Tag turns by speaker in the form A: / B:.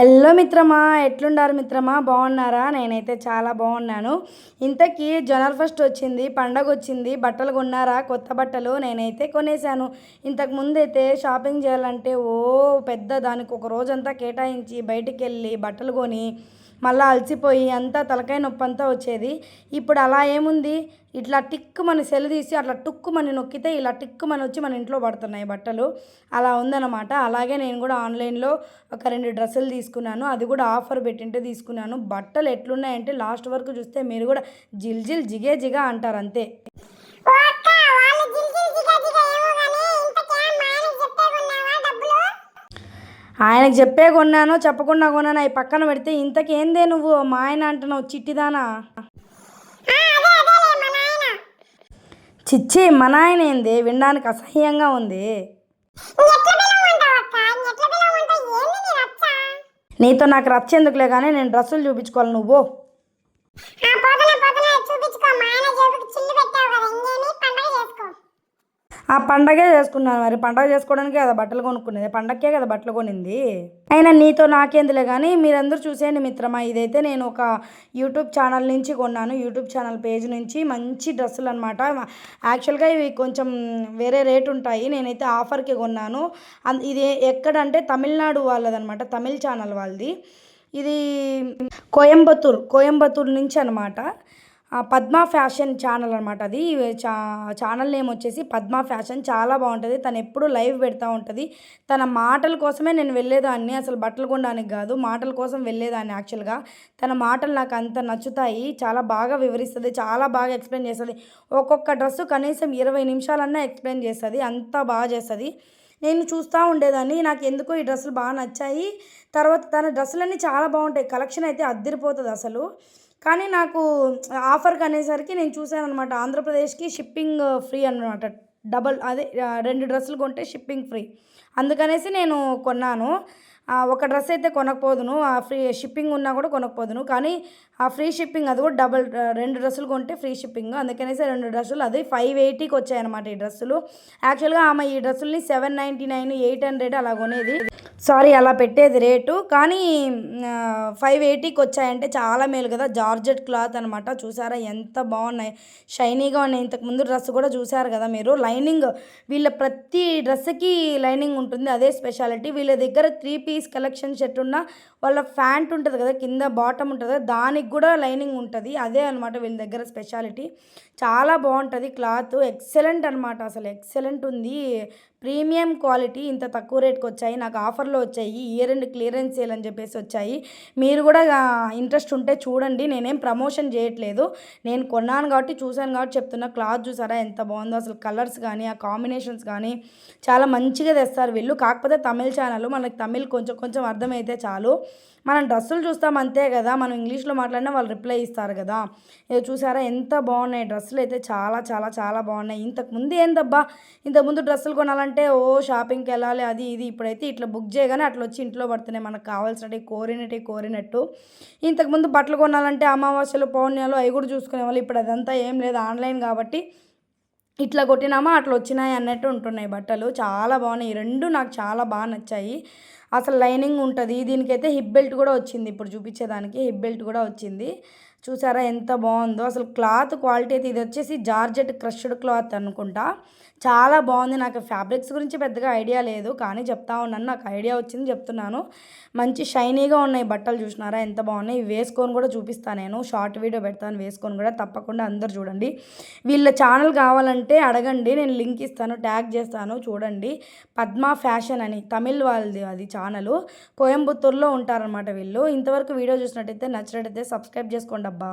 A: Hello మిత్రమా, ఎట్లుండారు మిత్రమా? బాగున్నారా? నేనైతే చాలా బాగున్నాను. ఇంతకీ జనవరి ఫస్ట్ వచ్చింది, పండగ వచ్చింది. బట్టలు కొన్నారా? కొత్త బట్టలు నేనైతే కొనేసాను. ఇంతకు ముందైతే షాపింగ్ చేయాలంటే పెద్ద దానికి ఒక రోజంతా కేటాయించి బయటికి వెళ్ళి బట్టలు కొని మళ్ళీ అలసిపోయి అంతా తలకాయ నొప్పి అంతా వచ్చేది. ఇప్పుడు అలా ఏముంది, ఇట్లా టిక్కు మన సెల్ తీసి అట్లా టుక్కు మన నొక్కితే ఇలా టిక్కు మన వచ్చి మన ఇంట్లో పడుతున్నాయి బట్టలు. అలా ఉందన్నమాట. అలాగే నేను కూడా ఆన్లైన్లో ఒక 2 డ్రెస్సులు తీసుకున్నాను. అది కూడా ఆఫర్ పెట్టింటే తీసుకున్నాను. బట్టలు ఎట్లున్నాయంటే లాస్ట్ వరకు చూస్తే మీరు కూడా జిల్ జిల్ జిగే జిగా అంటారు అంతే. ఆయనకు చెప్పే కొన్నాను, చెప్పకుండా కొన్నాను, అవి పక్కన పెడితే ఇంతకేందే నువ్వు మా ఆయన అంటున్నావు చిట్టిదానా? చిచ్చి మన ఆయన ఏంది, వినడానికి అసహ్యంగా ఉంది. నీతో నాకు రచ్చేందుకులే కానీ నేను డ్రెస్సులు చూపించుకోవాలి. నువ్వు ఆ పండగే చేసుకున్నాను. మరి పండగ చేసుకోవడానికే కదా బట్టలు కొనుక్కునేది, పండగకే కదా బట్టలు కొనింది. అయినా నీతో నాకేందులే కానీ మీరందరూ చూసేయండి మిత్రమా. ఇదైతే నేను ఒక యూట్యూబ్ ఛానల్ నుంచి కొన్నాను. యూట్యూబ్ ఛానల్ పేజ్ నుంచి మంచి డ్రెస్సులు అనమాట. యాక్చువల్గా ఇవి కొంచెం వేరే రేట్ ఉంటాయి. నేనైతే ఆఫర్కి కొన్నాను. ఇది ఎక్కడంటే తమిళనాడు వాళ్ళదనమాట, తమిళ్ ఛానల్ వాళ్ళది. ఇది కోయంబత్తూర్ నుంచి అనమాట. పద్మా ఫ్యాషన్ ఛానల్ అనమాట. అది ఛానల్ నేమ్ వచ్చేసి పద్మా ఫ్యాషన్. చాలా బాగుంటుంది. తను ఎప్పుడు లైవ్ పెడతా ఉంటుంది. తన మాటల కోసమే నేను వెళ్ళేదాన్ని, అసలు బట్టలు కొనడానికి కాదు, మాటల కోసం వెళ్ళేదాన్ని. యాక్చువల్గా తన మాటలు నాకు అంత నచ్చుతాయి. చాలా బాగా వివరిస్తుంది, చాలా బాగా ఎక్స్ప్లెయిన్ చేస్తుంది. ఒక్కొక్క డ్రెస్సు కనీసం 20 నిమిషాలన్నా ఎక్స్ప్లెయిన్ చేస్తుంది. అంత బాగా చేస్తుంది. నేను చూస్తూ ఉండేదాన్ని. నాకు ఎందుకో ఈ డ్రెస్సులు బాగా నచ్చాయి. తర్వాత తన డ్రెస్సులన్నీ చాలా బాగుంటాయి. కలెక్షన్ అయితే అద్దరిపోతుంది అసలు. కానీ నాకు ఆఫర్కి అనేసరికి నేను చూశాను అనమాట. ఆంధ్రప్రదేశ్కి షిప్పింగ్ ఫ్రీ అనమాట. డబల్ అదే 2 డ్రెస్సులు కొంటే షిప్పింగ్ ఫ్రీ. అందుకనేసి నేను కొన్నాను. ఒక డ్రెస్ అయితే కొనకపోదును, ఆ ఫ్రీ షిప్పింగ్ ఉన్నా కూడా కొనకపోదును. కానీ ఆ ఫ్రీ షిప్పింగ్ అది కూడా 2 డ్రెస్సులు కొంటే ఫ్రీ షిప్పింగ్. అందుకనేసి 2 డ్రెస్సులు అది 580కి వచ్చాయన్నమాట ఈ డ్రెస్సులు. యాక్చువల్గా ఆమె ఈ డ్రెస్సుల్ని 799, 800 అలా కొనేది. సారీ అలా పెట్టేది రేటు. కానీ 580కి వచ్చాయంటే చాలా మేలు కదా. జార్జెట్ క్లాత్ అనమాట. చూసారా ఎంత బాగున్నాయి, షైనీగా ఉన్నాయి. ఇంతకుముందు డ్రెస్ కూడా చూసారు కదా మీరు. లైనింగ్ వీళ్ళ ప్రతి డ్రెస్కి లైనింగ్ ఉంటుంది, అదే స్పెషాలిటీ. వీళ్ళ దగ్గర 3 పీస్ కలెక్షన్ సెట్ ఉన్న వాళ్ళ ప్యాంట్ ఉంటుంది కదా, కింద బాటమ్ ఉంటుంది కదా, దానికి కూడా లైనింగ్ ఉంటుంది. అదే అనమాట వీళ్ళ దగ్గర స్పెషాలిటీ. చాలా బాగుంటుంది క్లాత్, ఎక్సలెంట్ అనమాట. అసలు ఎక్సలెంట్ ఉంది, ప్రీమియం క్వాలిటీ. ఇంత తక్కువ రేట్కి వచ్చాయి, నాకు ఆఫర్లో వచ్చాయి. ఇయర్ ఎండ్ క్లియరెన్స్ సేల్ అని చెప్పేసి వచ్చాయి. మీరు కూడా ఇంట్రెస్ట్ ఉంటే చూడండి. నేనేం ప్రమోషన్ చేయట్లేదు, నేను కొన్నాను కాబట్టి చూశాను కాబట్టి చెప్తున్నా. క్లాత్ చూసారా ఎంత బాగుందో అసలు. కలర్స్ కానీ ఆ కాంబినేషన్స్ కానీ చాలా మంచిగా తెస్తారు వీళ్ళు. కాకపోతే తమిళ ఛానల్, మనకి తమిళ్ కొంచెం కొంచెం అర్థమైతే చాలు. మనం డ్రెస్సులు చూస్తాం అంతే కదా, మనం ఇంగ్లీష్లో మాట్లాడినా వాళ్ళు రిప్లై ఇస్తారు కదా. ఇది చూసారా ఎంత బాగున్నాయి డ్రెస్సులు అయితే. చాలా చాలా చాలా బాగున్నాయి. ఇంతకుముందు ఏందబ్బా, ఇంతకుముందు డ్రెస్సులు కొనాలంటే షాపింగ్కి వెళ్ళాలి అది ఇది. ఇప్పుడైతే ఇట్లా బుక్ చేయగానే అట్లా వచ్చి ఇంట్లో పడుతున్నాయి మనకు కావాల్సినవి, కోరినట్టు. ఇంతకుముందు బట్టలు కొనాలంటే అమావాస్యలు, పౌర్ణ్యాలు అవి కూడా చూసుకునే వాళ్ళు. ఇప్పుడు అదంతా ఏం లేదు, ఆన్లైన్ కాబట్టి ఇట్లా కొట్టినామా అట్లా వచ్చినాయి అన్నట్టు ఉంటున్నాయి బట్టలు. చాలా బాగున్నాయి. 2 నాకు చాలా బాగా నచ్చాయి. అసలు లైనింగ్ ఉంటుంది. దీనికైతే హిప్ బెల్ట్ కూడా వచ్చింది. ఇప్పుడు చూపించేదానికి హిప్ బెల్ట్ కూడా వచ్చింది. చూసారా ఎంత బాగుందో అసలు. క్లాత్ క్వాలిటీ అయితే ఇది వచ్చేసి జార్జెట్ క్రష్డ్ క్లాత్ అనుకుంటా. చాలా బాగుంది. నాకు ఫ్యాబ్రిక్స్ గురించి పెద్దగా ఐడియా లేదు, కానీ చెప్తా ఉన్నాను, నాకు ఐడియా వచ్చింది చెప్తున్నాను. మంచి షైనీగా ఉన్నాయి బట్టలు. చూసినారా ఎంత బాగున్నాయి. వేసుకొని కూడా చూపిస్తాను, నేను షార్ట్ వీడియో పెడతాను వేసుకొని కూడా. తప్పకుండా అందరు చూడండి. వీళ్ళ ఛానల్ కావాలంటే అడగండి, నేను లింక్ ఇస్తాను, ట్యాగ్ చేస్తాను. చూడండి, పద్మా ఫ్యాషన్ అని తమిళ్ వాళ్ళది అది ఛానల్. కోయంబత్తూర్లో ఉంటారనమాట వీళ్ళు. ఇంతవరకు వీడియో చూసినట్టయితే నచ్చినట్టయితే సబ్స్క్రైబ్ చేసుకోండి అబ్బా.